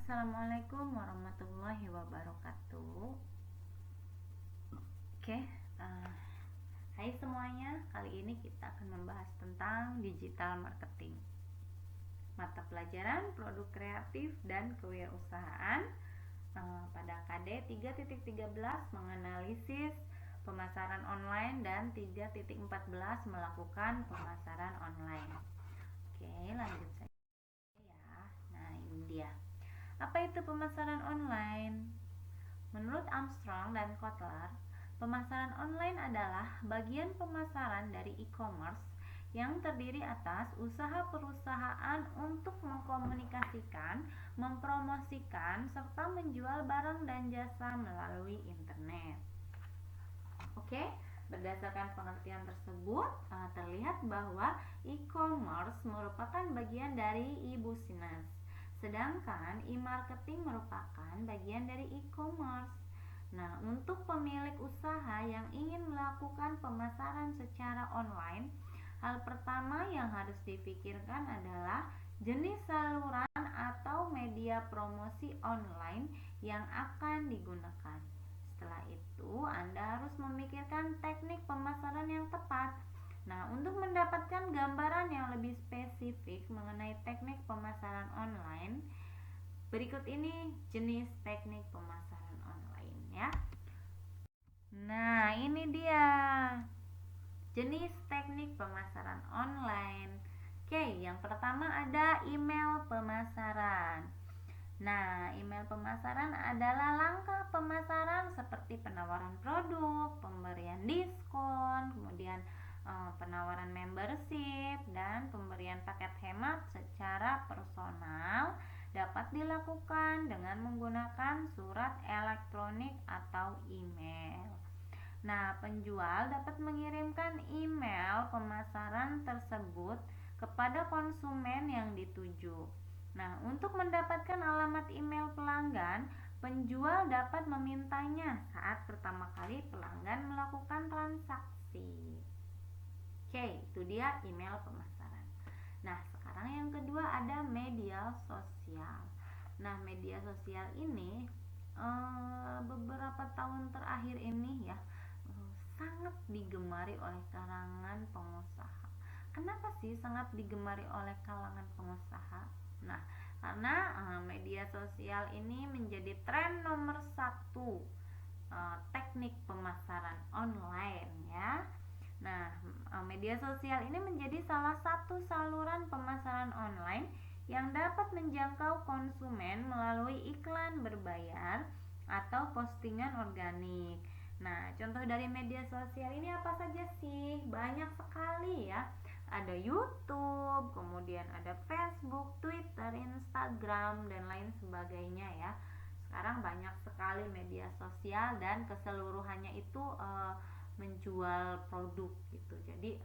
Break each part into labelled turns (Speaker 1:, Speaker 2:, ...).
Speaker 1: Assalamualaikum warahmatullahi wabarakatuh. Oke, uh, hai semuanya. Kali ini kita akan membahas tentang digital marketing. Mata pelajaran produk kreatif dan kewirausahaan pada KD 3.13 menganalisis pemasaran online dan 3.14 melakukan pemasaran online. Oke, lanjut saja ya. Nah, ini dia. Apa itu pemasaran online? Menurut Armstrong dan Kotler, pemasaran online adalah bagian pemasaran dari e-commerce yang terdiri atas usaha perusahaan untuk mengkomunikasikan, mempromosikan, serta menjual barang dan jasa melalui internet. Oke, berdasarkan pengertian tersebut, terlihat bahwa e-commerce merupakan bagian dari e-business, sedangkan e-marketing merupakan bagian dari e-commerce. Nah, untuk pemilik usaha yang ingin melakukan pemasaran secara online, hal pertama yang harus dipikirkan adalah jenis saluran atau media promosi online yang akan digunakan. Setelah itu, Anda harus memikirkan teknik pemasaran yang tepat. Nah, untuk mendapatkan gambaran yang lebih spesifik mengenai teknik pemasaran online, berikut ini jenis teknik pemasaran online ya. Nah, ini dia jenis teknik pemasaran online. Oke, yang pertama ada email pemasaran. Nah, email pemasaran adalah langkah pemasaran seperti penawaran produk, pemberian diskon, kemudian penawaran membership, dan pemberian paket hemat secara personal dapat dilakukan dengan menggunakan surat elektronik atau email. Nah, penjual dapat mengirimkan email pemasaran tersebut kepada konsumen yang dituju. Nah, untuk mendapatkan alamat email pelanggan, penjual dapat memintanya saat pertama kali pelanggan melakukan transaksi. Oke, itu dia email pemasaran. Nah, sekarang yang kedua ada media sosial. Nah, media sosial ini beberapa tahun terakhir ini ya sangat digemari oleh kalangan pengusaha. Kenapa sih sangat digemari oleh kalangan pengusaha? Nah, karena media sosial ini menjadi tren nomor satu teknik pemasaran online ya. Nah, media sosial ini menjadi salah satu saluran pemasaran online yang dapat menjangkau konsumen melalui iklan berbayar atau postingan organik. Nah, contoh dari media sosial ini apa saja sih? Banyak sekali ya. Ada YouTube, kemudian ada Facebook, Twitter, Instagram, dan lain sebagainya ya. Sekarang banyak sekali media sosial dan keseluruhannya itu menjual produk gitu. Jadi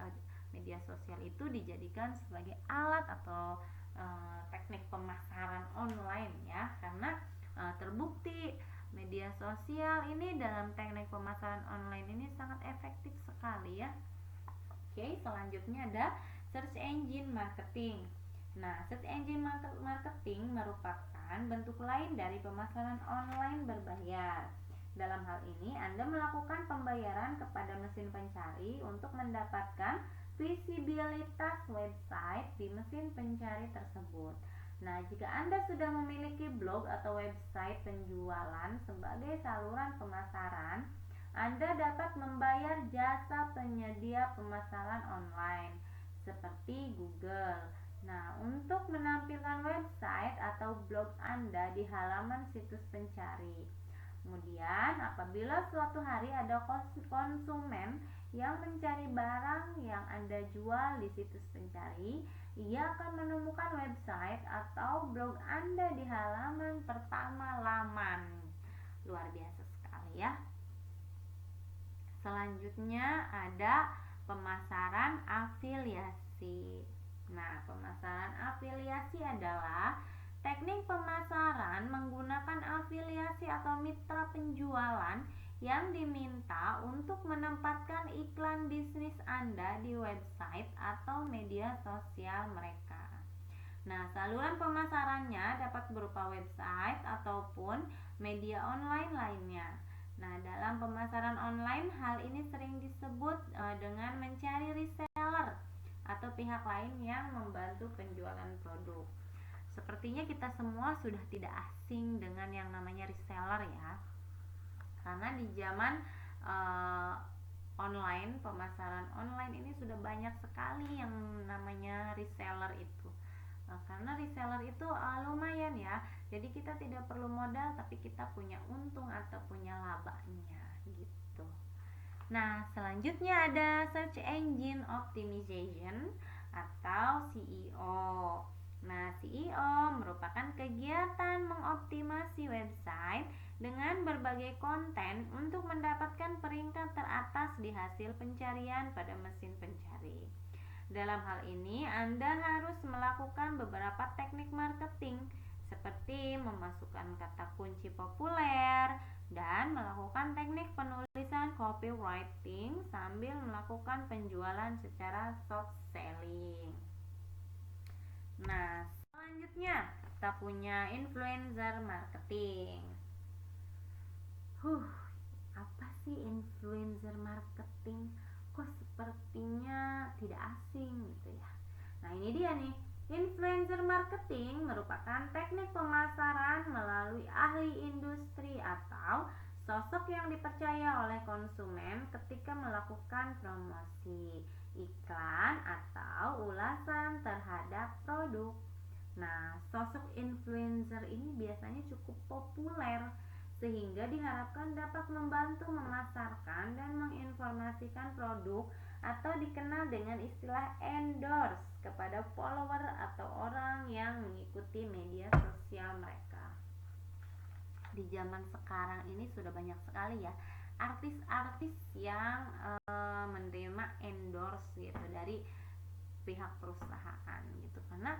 Speaker 1: media sosial itu dijadikan sebagai alat atau teknik pemasaran online ya, karena terbukti media sosial ini dalam teknik pemasaran online ini sangat efektif sekali ya. Oke, selanjutnya ada search engine marketing. Nah, search engine marketing merupakan bentuk lain dari pemasaran online berbayar. Dalam hal ini, Anda melakukan pembayaran kepada mesin pencari untuk mendapatkan visibilitas website di mesin pencari tersebut. Nah, jika Anda sudah memiliki blog atau website penjualan sebagai saluran pemasaran, Anda dapat membayar jasa penyedia pemasaran online seperti Google. Nah, untuk menampilkan website atau blog Anda di halaman situs pencari. Kemudian, apabila suatu hari ada konsumen yang mencari barang yang Anda jual di situs pencari, ia akan menemukan website atau blog Anda di halaman pertama laman. Luar biasa sekali ya. Selanjutnya ada pemasaran afiliasi. Nah, pemasaran afiliasi adalah teknik pemasaran menggunakan afiliasi atau mitra penjualan yang diminta untuk menempatkan iklan bisnis Anda di website atau media sosial mereka. Nah, saluran pemasarannya dapat berupa website ataupun media online lainnya. Nah, dalam pemasaran online, hal ini sering disebut dengan mencari reseller atau pihak lain yang membantu penjualan produk. Sepertinya kita semua sudah tidak asing dengan yang namanya reseller ya. Karena di zaman online, pemasaran online ini sudah banyak sekali yang namanya reseller itu. Karena reseller itu lumayan ya, jadi kita tidak perlu modal tapi kita punya untung atau punya labanya gitu. Nah, selanjutnya ada search engine optimization atau SEO. Nah, SEO merupakan kegiatan mengoptimasi website dengan berbagai konten untuk mendapatkan peringkat teratas di hasil pencarian pada mesin pencari. Dalam hal ini, Anda harus melakukan beberapa teknik marketing seperti memasukkan kata kunci populer dan melakukan teknik penulisan copywriting sambil melakukan penjualan secara soft selling. Nah, selanjutnya kita punya influencer marketing. Apa sih influencer marketing? Kok sepertinya tidak asing gitu ya. Nah, ini dia nih. Influencer marketing merupakan teknik pemasaran melalui ahli industri atau sosok yang dipercaya oleh konsumen ketika melakukan promosi, iklan, atau ulasan terhadap produk. Nah, sosok influencer ini biasanya cukup populer sehingga diharapkan dapat membantu memasarkan dan menginformasikan produk atau dikenal dengan istilah endorse kepada follower atau orang yang mengikuti media sosial mereka. Di zaman sekarang ini sudah banyak sekali ya artis-artis yang menerima endorse gitu dari pihak perusahaan gitu, karena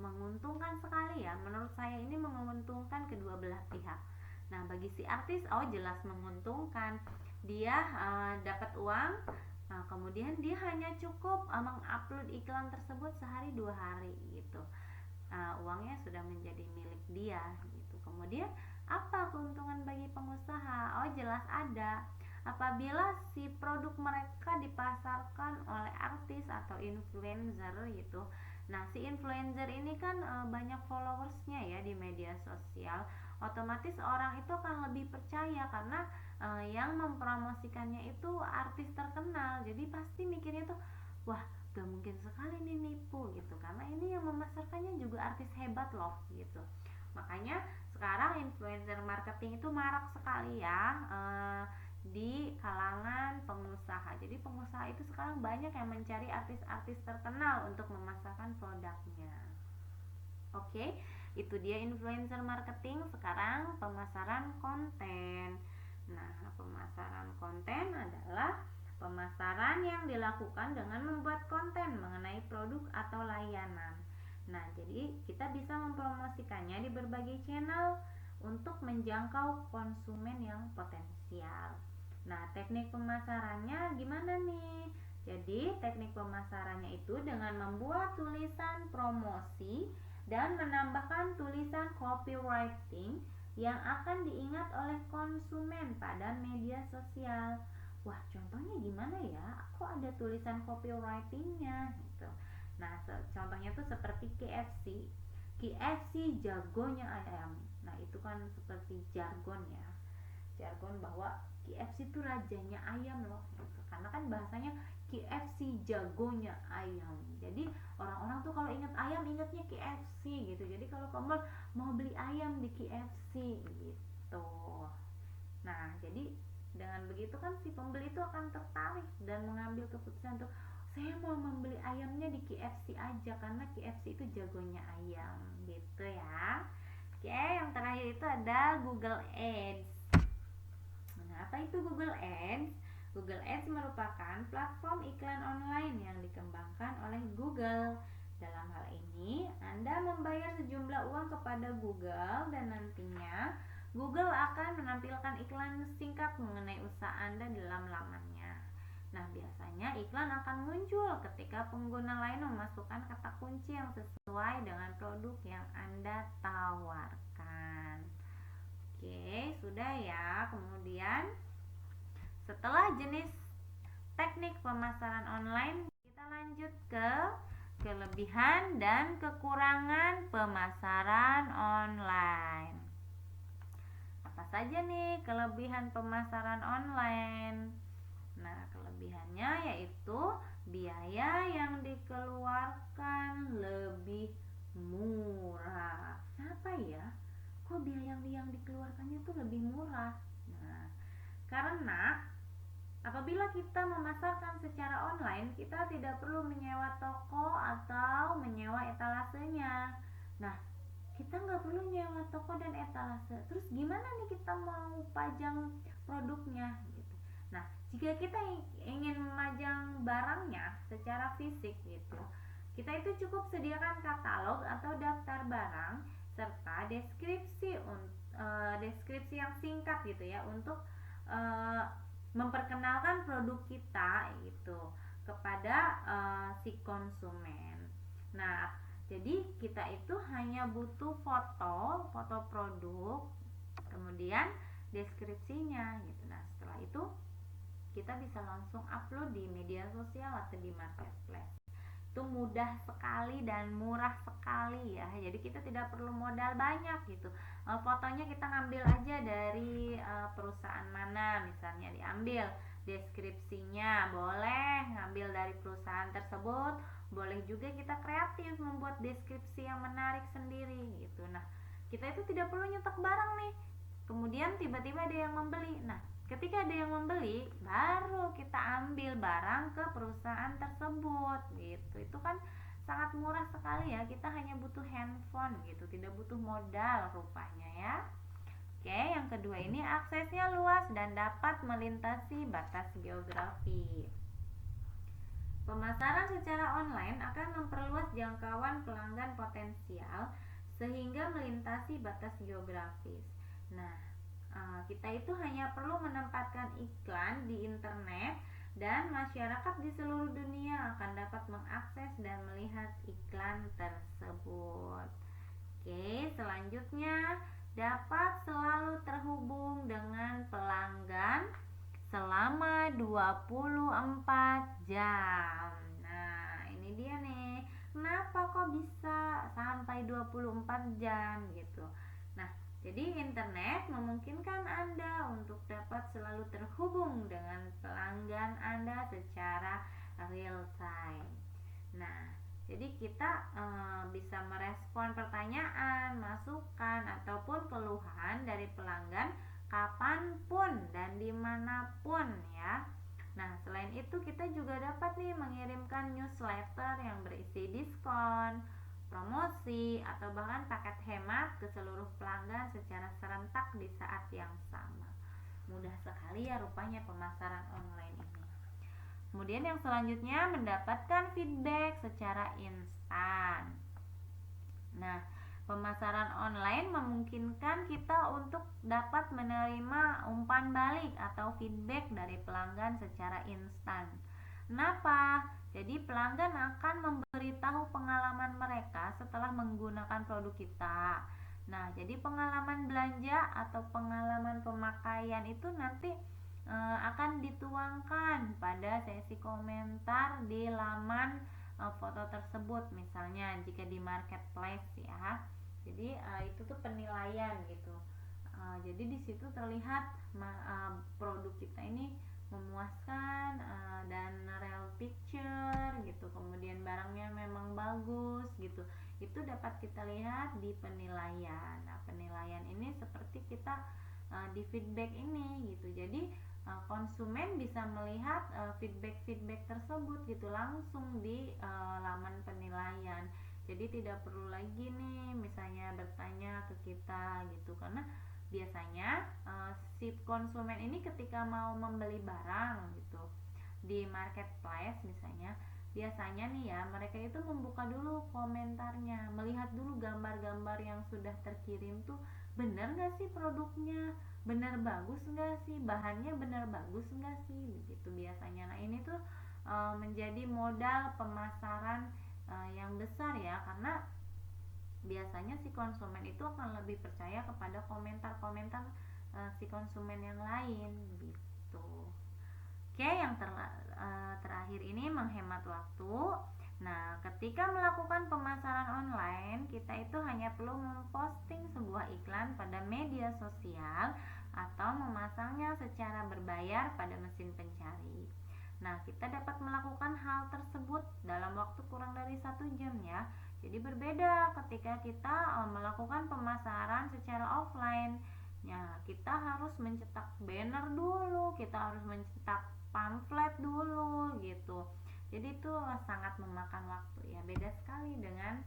Speaker 1: menguntungkan sekali ya. Menurut saya ini menguntungkan kedua belah pihak. Nah, bagi si artis jelas menguntungkan. Dia dapat uang, kemudian dia hanya cukup mengupload iklan tersebut sehari 2 hari gitu. Uangnya sudah menjadi milik dia gitu. Kemudian apa keuntungan bagi pengusaha? Jelas ada. Apabila si produk mereka dipasarkan oleh artis atau influencer gitu. Nah, si influencer ini kan banyak followersnya ya di media sosial. Otomatis orang itu akan lebih percaya karena yang mempromosikannya itu artis terkenal. Jadi pasti mikirnya tuh, wah, gak mungkin sekali nih nipu gitu, karena ini yang memasarkannya juga artis hebat loh gitu. Makanya sekarang influencer marketing itu marak sekali ya di kalangan pengusaha. Jadi pengusaha itu sekarang banyak yang mencari artis-artis terkenal untuk memasarkan produknya. Oke, itu dia influencer marketing. Sekarang pemasaran konten. Nah, pemasaran konten adalah pemasaran yang dilakukan dengan membuat konten mengenai produk atau layanan. Nah, jadi kita bisa mempromosikannya di berbagai channel untuk menjangkau konsumen yang potensial. Nah, teknik pemasarannya gimana nih? Jadi, teknik pemasarannya itu dengan membuat tulisan promosi dan menambahkan tulisan copywriting yang akan diingat oleh konsumen pada media sosial. Wah, contohnya gimana ya? Kok ada tulisan copywritingnya gitu. Nah, contohnya tuh seperti KFC. KFC jagonya ayam. Nah, itu kan seperti jargon ya. Jargon bahwa KFC itu rajanya ayam loh gitu. Karena kan bahasanya KFC jagonya ayam. Jadi orang-orang tuh kalau ingat ayam ingatnya KFC gitu. Jadi kalau kamu mau beli ayam di KFC gitu. Nah, jadi dengan begitu kan si pembeli itu akan tertarik dan mengambil keputusan tuh, saya mau membeli ayamnya di KFC aja karena KFC itu jagonya ayam gitu ya. Oke, yang terakhir itu ada Google Ads. Nah, apa itu Google Ads? Google Ads merupakan platform iklan online yang dikembangkan oleh Google. Dalam hal ini, Anda membayar sejumlah uang kepada Google dan nantinya Google akan menampilkan iklan singkat mengenai usaha Anda dalam lamannya. Nah, biasanya iklan akan muncul ketika pengguna lain memasukkan kata kunci yang sesuai dengan produk yang Anda tawarkan. Oke, sudah ya. Kemudian setelah jenis teknik pemasaran online, kita lanjut ke kelebihan dan kekurangan pemasaran online. Apa saja nih kelebihan pemasaran online? Nah, kelebihannya yaitu biaya yang dikeluarkan lebih murah. Kenapa ya? Kok biaya yang dikeluarkannya tuh lebih murah? Nah, karena apabila kita memasarkan secara online, kita tidak perlu menyewa toko atau menyewa etalasenya. Nah, kita nggak perlu nyewa toko dan etalase. Terus gimana nih kita mau pajang produknya gitu. Nah, jika kita ingin memajang barangnya secara fisik gitu, kita itu cukup sediakan katalog atau daftar barang serta deskripsi yang singkat gitu ya untuk memperkenalkan produk kita gitu kepada si konsumen. Nah, jadi kita itu hanya butuh foto produk, kemudian deskripsinya gitu. Nah, setelah itu kita bisa langsung upload di media sosial atau di marketplace. Itu mudah sekali dan murah sekali ya. Jadi kita tidak perlu modal banyak gitu. Fotonya kita ngambil aja dari perusahaan mana, misalnya diambil deskripsinya, boleh ngambil dari perusahaan tersebut, boleh juga kita kreatif membuat deskripsi yang menarik sendiri gitu. Nah, kita itu tidak perlu nyetok barang nih, kemudian tiba-tiba ada yang membeli. Nah, ketika ada yang membeli, baru kita ambil barang ke perusahaan tersebut gitu. Itu kan sangat murah sekali ya. Kita hanya butuh handphone gitu, tidak butuh modal rupanya ya. Oke, yang kedua ini aksesnya luas dan dapat melintasi batas geografi. Pemasaran secara online akan memperluas jangkauan pelanggan potensial sehingga melintasi batas geografis. Nah, kita itu hanya perlu menempatkan iklan di internet dan masyarakat di seluruh dunia akan dapat mengakses dan melihat iklan tersebut. Oke, selanjutnya dapat selalu terhubung dengan pelanggan selama 24 jam. Nah, ini dia nih. Kenapa kok bisa sampai 24 jam gitu? Nah, jadi internet memungkinkan Anda untuk dapat selalu terhubung dengan pelanggan Anda secara real time. Nah, jadi kita bisa merespon pertanyaan, masukan, ataupun keluhan dari pelanggan kapanpun dan dimanapun ya. Nah, selain itu kita juga dapat nih mengirimkan newsletter yang berisi diskon, promosi, atau bahkan paket hemat ke seluruh pelanggan secara serentak di saat yang sama. Mudah sekali ya rupanya pemasaran online ini. Kemudian yang selanjutnya mendapatkan feedback secara instan. Nah, pemasaran online memungkinkan kita untuk dapat menerima umpan balik atau feedback dari pelanggan secara instan. Kenapa? Jadi pelanggan akan memberitahu pengalaman mereka setelah menggunakan produk kita. Nah, jadi pengalaman belanja atau pengalaman pemakaian itu nanti akan dituangkan pada sesi komentar di laman foto tersebut, misalnya jika di marketplace ya. Jadi itu tuh penilaian gitu. Jadi di situ terlihat produk kita ini memuaskan dan real picture gitu, kemudian barangnya memang bagus gitu. Itu dapat kita lihat di penilaian. Nah, penilaian ini seperti kita di feedback ini gitu. Jadi konsumen bisa melihat feedback tersebut gitu langsung di laman penilaian. Jadi tidak perlu lagi nih misalnya bertanya ke kita gitu, karena biasanya si konsumen ini ketika mau membeli barang gitu di marketplace misalnya, biasanya nih ya, mereka itu membuka dulu komentarnya, melihat dulu gambar-gambar yang sudah terkirim tuh bener gak sih produknya, bener bagus gak sih, bahannya bener bagus gak sih, begitu biasanya. Nah ini tuh menjadi modal pemasaran yang besar ya, karena biasanya si konsumen itu akan lebih percaya kepada komentar-komentar si konsumen yang lain gitu. Oke, yang terakhir ini menghemat waktu. Nah, ketika melakukan pemasaran online, kita itu hanya perlu memposting sebuah iklan pada media sosial atau memasangnya secara berbayar pada mesin pencari. Nah, kita dapat melakukan hal tersebut dalam waktu kurang dari 1 jam ya. Jadi berbeda ketika kita melakukan pemasaran secara offline. Ya, kita harus mencetak banner dulu, kita harus mencetak pamflet dulu gitu. Jadi itu sangat memakan waktu ya. Beda sekali dengan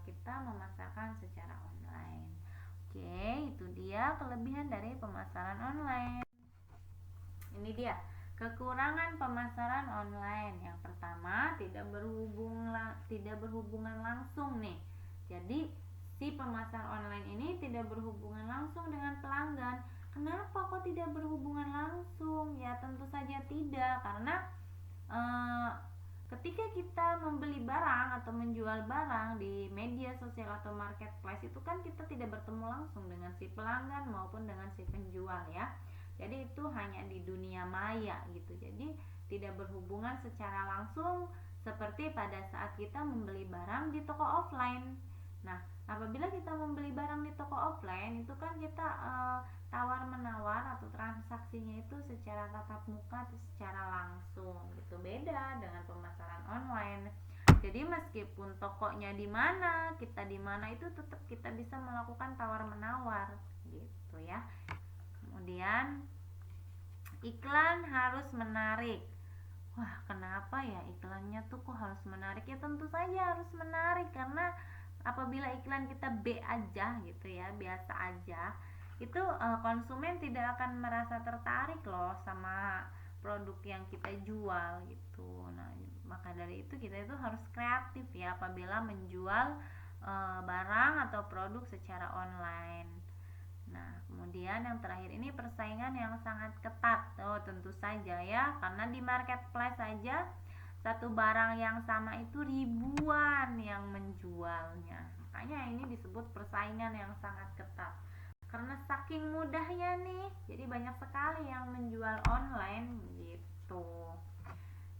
Speaker 1: kita memasarkan secara online. Oke, itu dia kelebihan dari pemasaran online. Ini dia kekurangan pemasaran online. Yang pertama, tidak berhubungan langsung nih. Jadi si pemasar online ini tidak berhubungan langsung dengan pelanggan. Kenapa kok tidak berhubungan langsung? Ya tentu saja tidak, karena ketika kita membeli barang atau menjual barang di media sosial atau marketplace itu kan kita tidak bertemu langsung dengan si pelanggan maupun dengan si penjual ya. Jadi itu hanya di dunia maya gitu. Jadi tidak berhubungan secara langsung seperti pada saat kita membeli barang di toko offline. Nah, apabila kita membeli barang di toko offline itu kan kita tawar menawar atau transaksinya itu secara tatap muka, secara langsung gitu. Beda dengan pemasaran online. Jadi meskipun tokonya di mana, kita di mana, itu tetap kita bisa melakukan tawar menawar gitu ya. Kemudian iklan harus menarik. Wah, kenapa ya iklannya tuh kok harus menarik? Ya tentu saja harus menarik, karena apabila iklan kita B aja gitu ya, biasa aja, itu konsumen tidak akan merasa tertarik loh sama produk yang kita jual gitu. Nah, maka dari itu kita itu harus kreatif ya apabila menjual barang atau produk secara online. Nah, kemudian yang terakhir ini persaingan yang sangat ketat. Oh, tentu saja ya, karena di marketplace saja satu barang yang sama itu ribuan yang menjualnya. Makanya ini disebut persaingan yang sangat ketat. Karena saking mudahnya nih, jadi banyak sekali yang menjual online gitu.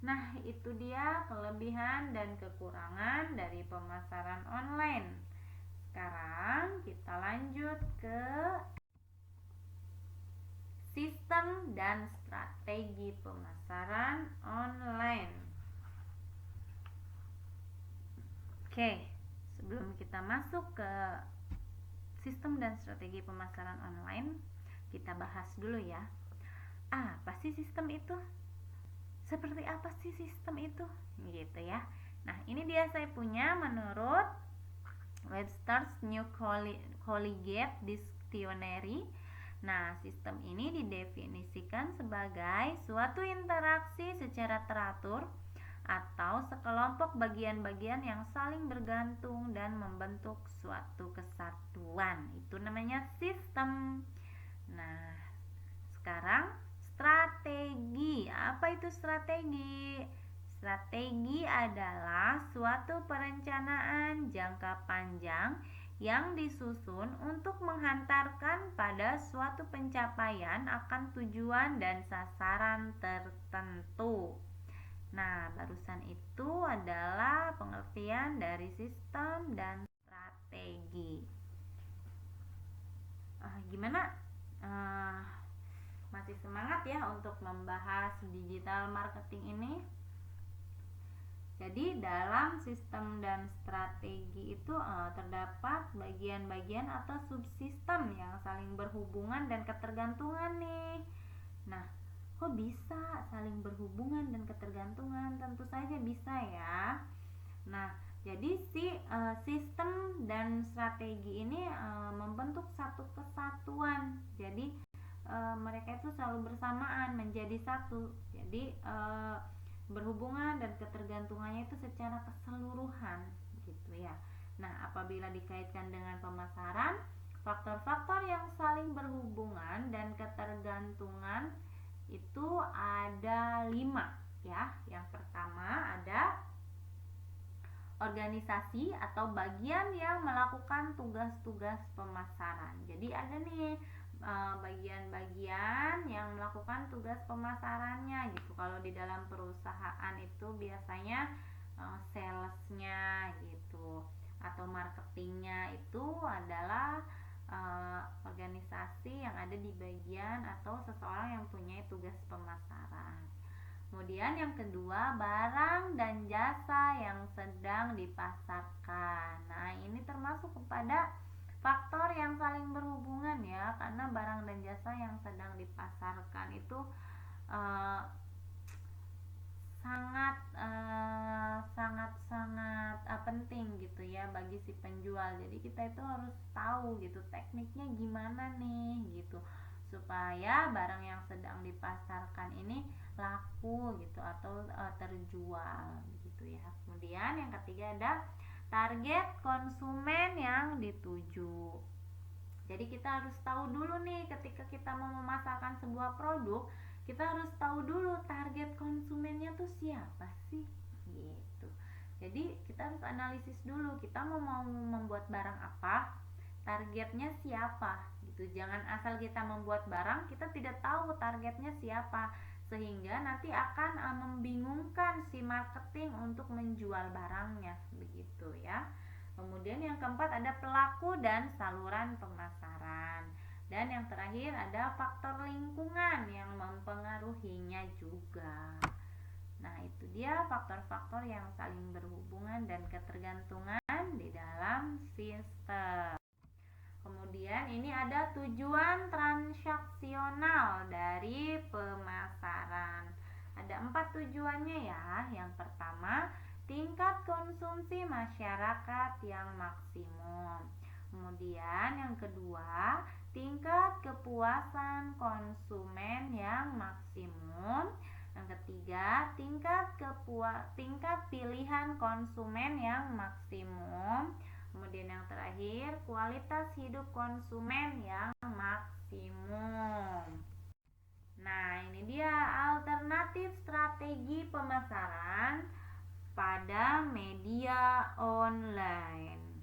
Speaker 1: Nah, itu dia kelebihan dan kekurangan dari pemasaran online. Sekarang kita lanjut ke sistem dan strategi pemasaran online. Oke, sebelum kita masuk ke sistem dan strategi pemasaran online, kita bahas dulu ya. Apa sih sistem itu? Seperti apa sih sistem itu? Gitu ya. Nah, ini dia saya punya menurut Webster's New Collegiate Dictionary. Nah, sistem ini didefinisikan sebagai suatu interaksi secara teratur atau sekelompok bagian-bagian yang saling bergantung dan membentuk suatu kesatuan. Itu namanya sistem. Nah, sekarang strategi. Apa itu strategi? Strategi adalah suatu perencanaan jangka panjang yang disusun untuk menghantarkan pada suatu pencapaian akan tujuan dan sasaran tertentu. Nah, barusan itu adalah pengertian dari sistem dan strategi. Gimana? Masih semangat ya untuk membahas digital marketing ini? Jadi dalam sistem dan strategi itu terdapat bagian-bagian atau subsistem yang saling berhubungan dan ketergantungan nih. Nah, kok bisa saling berhubungan dan ketergantungan? Tentu saja bisa ya. Nah, jadi si sistem dan strategi ini membentuk satu kesatuan. Jadi mereka itu selalu bersamaan menjadi satu. Jadi berhubungan dan ketergantungannya itu secara keseluruhan gitu ya. Nah, apabila dikaitkan dengan pemasaran, faktor-faktor yang saling berhubungan dan ketergantungan itu ada 5 ya. Yang pertama ada organisasi atau bagian yang melakukan tugas-tugas pemasaran. Jadi ada nih bagian-bagian yang melakukan tugas pemasarannya gitu. Kalau di dalam perusahaan itu biasanya salesnya gitu, atau marketingnya itu adalah organisasi yang ada di bagian atau seseorang yang punya tugas pemasaran. Kemudian yang kedua, barang dan jasa yang sedang dipasarkan. Nah, ini termasuk kepada faktor yang saling berhubungan ya, karena barang dan jasa yang sedang dipasarkan itu sangat penting gitu ya bagi si penjual. Jadi kita itu harus tahu gitu tekniknya gimana nih gitu, supaya barang yang sedang dipasarkan ini laku gitu atau terjual gitu ya. Kemudian yang ketiga ada target konsumen yang dituju. Jadi kita harus tahu dulu nih, ketika kita mau memasarkan sebuah produk, kita harus tahu dulu target konsumennya tuh siapa sih gitu. Jadi kita harus analisis dulu, kita mau membuat barang apa, targetnya siapa gitu. Jangan asal kita membuat barang kita tidak tahu targetnya siapa, sehingga nanti akan membingungkan si marketing untuk menjual barangnya begitu ya. Kemudian yang keempat ada pelaku dan saluran pemasaran. Dan yang terakhir ada faktor lingkungan yang mempengaruhinya juga. Nah, itu dia faktor-faktor yang saling berhubungan dan ketergantungan di dalam sistem. Kemudian ini ada tujuan transaksional dari pemasaran. Ada 4 tujuannya ya. Yang pertama, tingkat konsumsi masyarakat yang maksimum. Kemudian yang kedua, tingkat kepuasan konsumen yang maksimum. Yang ketiga, tingkat pilihan konsumen yang maksimum. Kemudian yang terakhir, kualitas hidup konsumen yang maksimum. Nah, ini dia alternatif strategi pemasaran pada media online.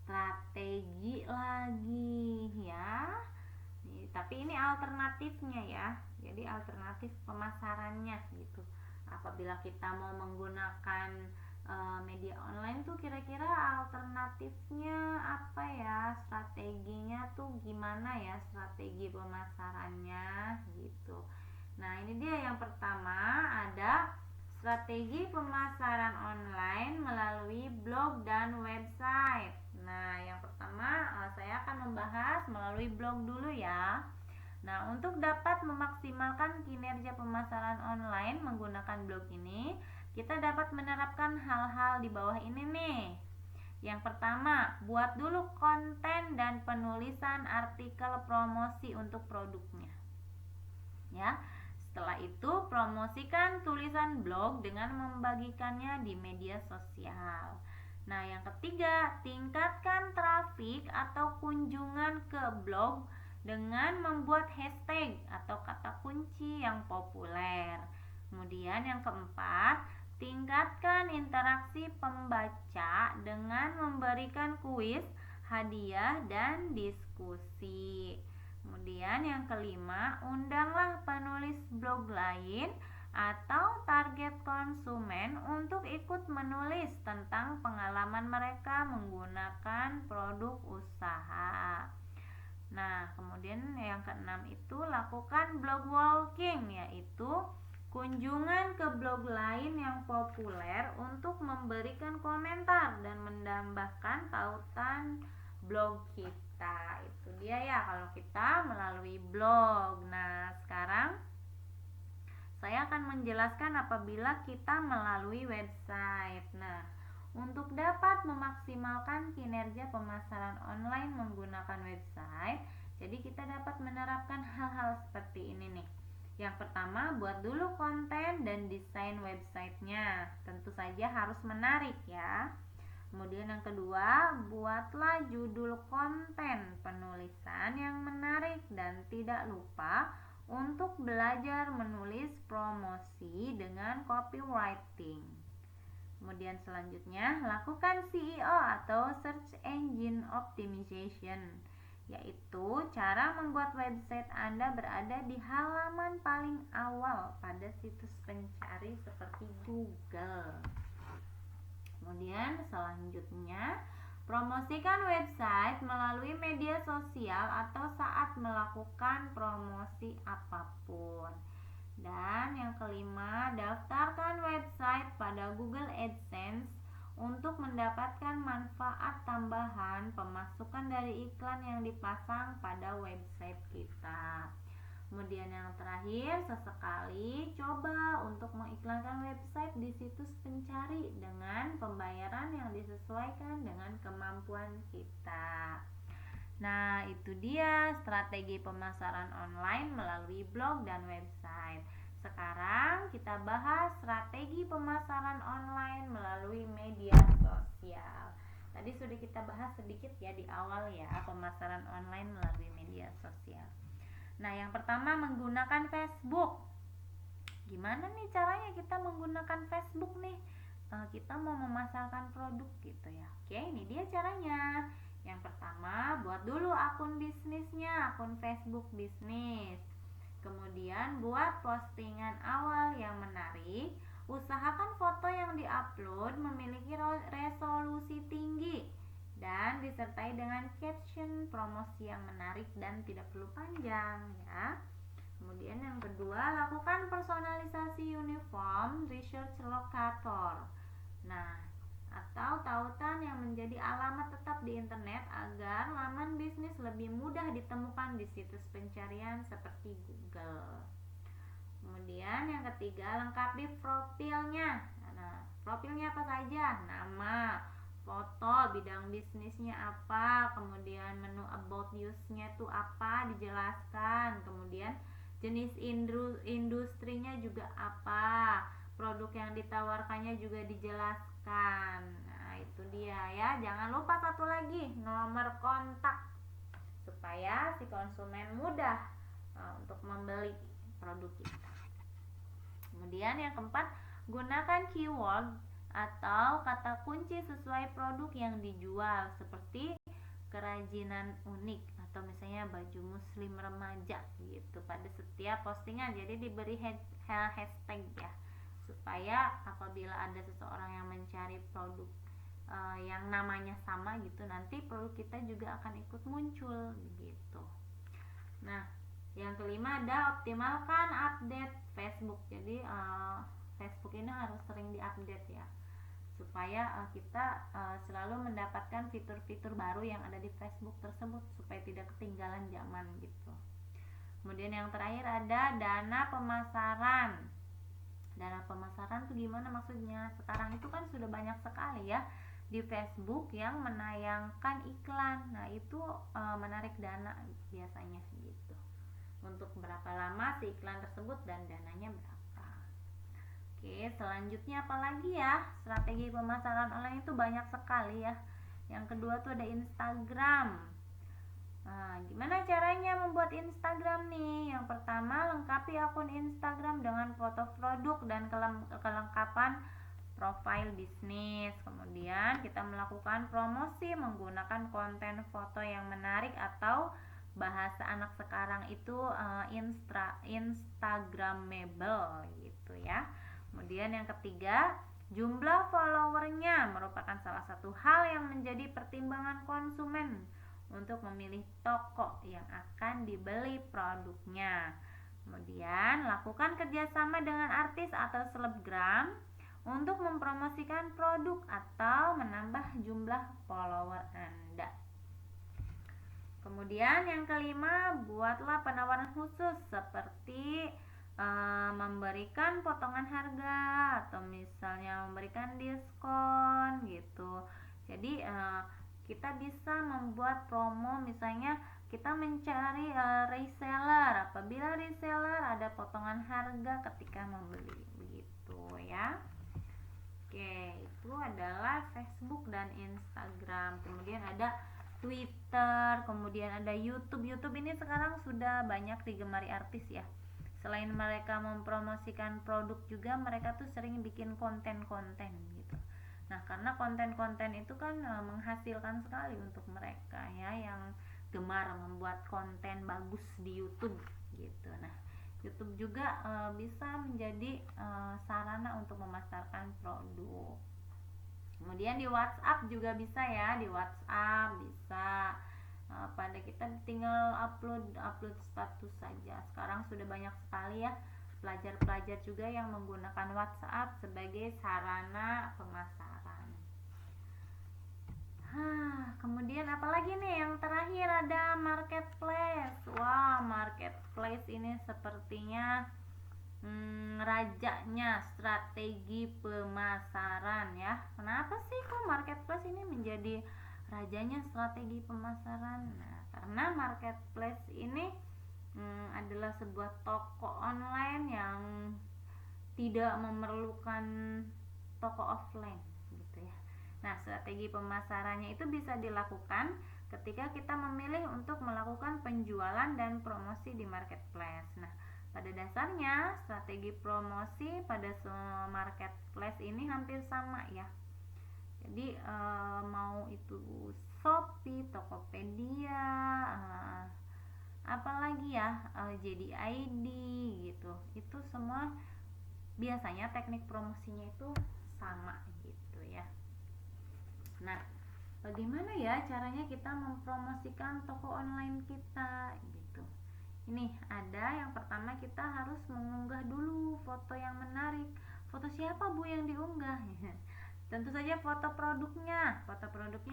Speaker 1: Strategi lagi ya. Tapi ini alternatifnya ya. Jadi alternatif pemasarannya gitu. Apabila kita mau menggunakan media online tuh kira-kira alternatifnya apa ya, strateginya tuh gimana ya, strategi pemasarannya gitu. Nah, ini dia yang pertama ada strategi pemasaran online melalui blog dan website. Nah, yang pertama saya akan membahas melalui blog dulu ya. Nah, untuk dapat memaksimalkan kinerja pemasaran online menggunakan blog ini, kita dapat menerapkan hal-hal di bawah ini nih. Yang pertama, buat dulu konten dan penulisan artikel promosi untuk produknya. Ya. Setelah itu, promosikan tulisan blog dengan membagikannya di media sosial. Nah, yang ketiga, tingkatkan trafik atau kunjungan ke blog dengan membuat hashtag atau kata kunci yang populer. Kemudian yang keempat, tingkatkan interaksi pembaca dengan memberikan kuis, hadiah, dan diskusi. Kemudian yang kelima, undanglah penulis blog lain atau target konsumen untuk ikut menulis tentang pengalaman mereka menggunakan produk usaha. Nah, kemudian yang keenam itu lakukan blog walking, yaitu kunjungan ke blog lain yang populer untuk memberikan komentar dan menambahkan tautan blog kita. Itu dia ya kalau kita melalui blog. Nah, sekarang saya akan menjelaskan apabila kita melalui website. Nah, untuk dapat memaksimalkan kinerja pemasaran online menggunakan website, jadi kita dapat menerapkan hal-hal seperti ini nih. Yang pertama, buat dulu konten dan desain websitenya. Tentu saja harus menarik ya. Kemudian yang kedua, buatlah judul konten penulisan yang menarik dan tidak lupa untuk belajar menulis promosi dengan copywriting. Kemudian selanjutnya, lakukan SEO atau Search Engine Optimization, yaitu cara membuat website Anda berada di halaman paling awal pada situs pencari seperti Google. Kemudian selanjutnya, promosikan website melalui media sosial atau saat melakukan promosi apapun. Dan yang kelima, daftarkan website pada Google AdSense untuk mendapatkan manfaat tambahan pemasukan dari iklan yang dipasang pada website kita. Kemudian yang terakhir, sesekali coba untuk mengiklankan website di situs pencari dengan pembayaran yang disesuaikan dengan kemampuan kita. Nah, itu dia strategi pemasaran online melalui blog dan website. Sekarang kita bahas strategi pemasaran online melalui media sosial. Tadi sudah kita bahas sedikit ya di awal ya, pemasaran online melalui media sosial. Nah, yang pertama menggunakan Facebook. Gimana nih caranya kita menggunakan Facebook nih? Kita mau memasarkan produk gitu ya. Oke, ini dia caranya. Yang pertama, buat dulu akun bisnisnya, akun Facebook bisnis. Kemudian buat postingan awal yang menarik. Usahakan foto yang diupload memiliki resolusi tinggi dan disertai dengan caption promosi yang menarik dan tidak perlu panjang ya. Kemudian yang kedua, lakukan personalisasi uniform research locator. Nah, atau tautan yang menjadi alamat tetap di internet agar laman bisnis lebih mudah ditemukan di situs pencarian seperti Google. Kemudian yang ketiga, lengkapi profilnya. Nah, profilnya apa saja? Nama, foto, bidang bisnisnya apa, kemudian menu about use-nya itu apa, dijelaskan. Kemudian jenis industrinya juga apa, produk yang ditawarkannya juga dijelaskan. Nah, itu dia ya. Jangan lupa satu lagi, nomor kontak supaya si konsumen mudah untuk membeli produk kita. Kemudian yang keempat, gunakan keyword atau kata kunci sesuai produk yang dijual seperti kerajinan unik atau misalnya baju muslim remaja gitu pada setiap postingan. Jadi diberi hashtag ya, supaya apabila ada seseorang yang mencari produk yang namanya sama gitu, nanti produk kita juga akan ikut muncul gitu. Nah, yang kelima ada optimalkan update Facebook. Jadi Facebook ini harus sering diupdate ya, supaya kita selalu mendapatkan fitur-fitur baru yang ada di Facebook tersebut supaya tidak ketinggalan zaman gitu. Kemudian yang terakhir ada dana pemasaran. Dana pemasaran itu gimana maksudnya? Sekarang itu kan sudah banyak sekali ya di Facebook yang menayangkan iklan. Nah, itu menarik dana biasanya gitu. Untuk berapa lama si iklan tersebut dan dananya berapa. Oke, selanjutnya apa lagi ya? Strategi pemasaran online itu banyak sekali ya. Yang kedua tuh ada Instagram. Nah, gimana caranya membuat Instagram nih? Yang pertama, lengkapi akun Instagram dengan foto produk dan kelengkapan profil bisnis. Kemudian kita melakukan promosi menggunakan konten foto yang menarik atau bahasa anak sekarang itu Instagramable gitu ya. Kemudian yang ketiga, jumlah followernya merupakan salah satu hal yang menjadi pertimbangan konsumen untuk memilih toko yang akan dibeli produknya. Kemudian lakukan kerjasama dengan artis atau selebgram untuk mempromosikan produk atau menambah jumlah follower Anda. Kemudian yang kelima, buatlah penawaran khusus seperti memberikan potongan harga atau misalnya memberikan diskon gitu. Jadi kita bisa membuat promo, misalnya kita mencari reseller. Apabila reseller ada potongan harga ketika membeli, begitu ya. Oke, itu adalah Facebook dan Instagram. Kemudian ada Twitter, kemudian ada YouTube. YouTube ini sekarang sudah banyak digemari artis ya. Selain mereka mempromosikan produk juga mereka tuh sering bikin konten-konten gitu. Nah, karena konten-konten itu kan menghasilkan sekali untuk mereka ya yang gemar membuat konten bagus di YouTube gitu. Nah, YouTube juga bisa menjadi sarana untuk memasarkan produk. Kemudian di WhatsApp juga bisa ya, di WhatsApp bisa pada kita tinggal upload status saja. Sekarang sudah banyak sekali ya pelajar-pelajar juga yang menggunakan WhatsApp sebagai sarana pemasaran. Kemudian apalagi nih yang terakhir ada marketplace. Wah, marketplace ini sepertinya rajanya strategi pemasaran ya. Kenapa sih kok marketplace ini menjadi rajanya strategi pemasaran? Nah, karena marketplace ini adalah sebuah toko online yang tidak memerlukan toko offline gitu ya. Nah, strategi pemasarannya itu bisa dilakukan ketika kita memilih untuk melakukan penjualan dan promosi di marketplace. Nah, pada dasarnya strategi promosi pada semua marketplace ini hampir sama ya. Jadi mau itu Shopee, Tokopedia, apalagi ya JD.id gitu. Itu semua biasanya teknik promosinya itu sama gitu ya. Nah, bagaimana ya caranya kita mempromosikan toko online kita gitu. Ini ada yang pertama kita harus mengunggah dulu foto yang menarik. Foto siapa Bu yang diunggah? Tentu saja foto produknya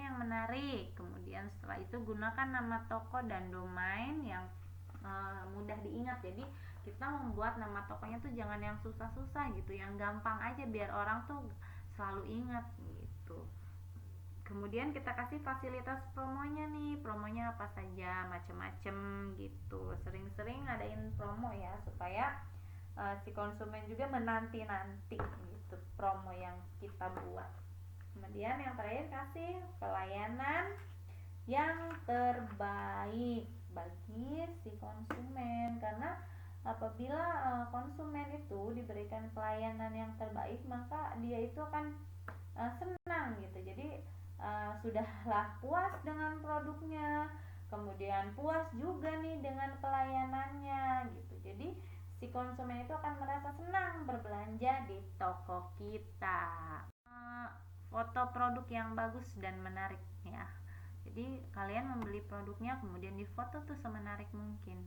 Speaker 1: yang menarik. Kemudian setelah itu gunakan nama toko dan domain yang mudah diingat. Jadi kita membuat nama tokonya tuh jangan yang susah-susah gitu, yang gampang aja biar orang tuh selalu ingat gitu. Kemudian kita kasih fasilitas promonya nih, promonya apa saja, macem-macem gitu. Sering-sering ngadain promo ya supaya si konsumen juga menanti-nanti gitu promo yang kita buat. Kemudian yang terakhir kasih pelayanan yang terbaik bagi si konsumen, karena apabila konsumen itu diberikan pelayanan yang terbaik maka dia itu akan senang gitu. Jadi sudahlah puas dengan produknya, kemudian puas juga nih dengan pelayanannya gitu. Jadi si konsumen itu akan merasa senang berbelanja di toko kita. Foto produk yang bagus dan menarik ya. Jadi kalian membeli produknya kemudian difoto tuh semenarik mungkin.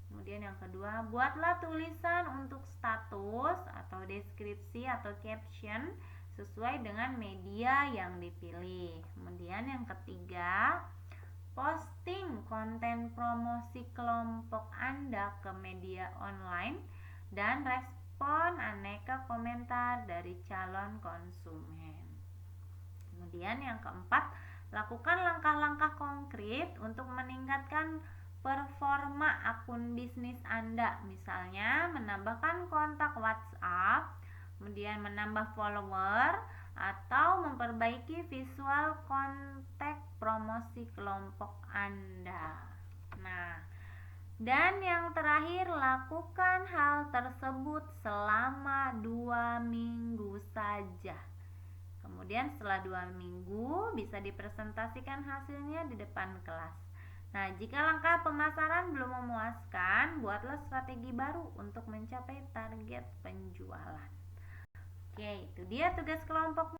Speaker 1: Kemudian yang kedua, buatlah tulisan untuk status atau deskripsi atau caption sesuai dengan media yang dipilih. Kemudian yang ketiga, posting konten promosi kelompok Anda ke media online dan respon aneka komentar dari calon konsumen. Kemudian yang keempat, lakukan langkah-langkah konkret untuk meningkatkan performa akun bisnis Anda. Misalnya menambahkan kontak WhatsApp, kemudian menambah follower, atau memperbaiki visual konten promosi kelompok Anda. Nah, dan yang terakhir, lakukan hal tersebut selama 2 minggu saja. Kemudian setelah 2 minggu bisa dipresentasikan hasilnya di depan kelas. Nah, jika langkah pemasaran belum memuaskan, buatlah strategi baru untuk mencapai target penjualan. Oke, itu dia tugas kelompok.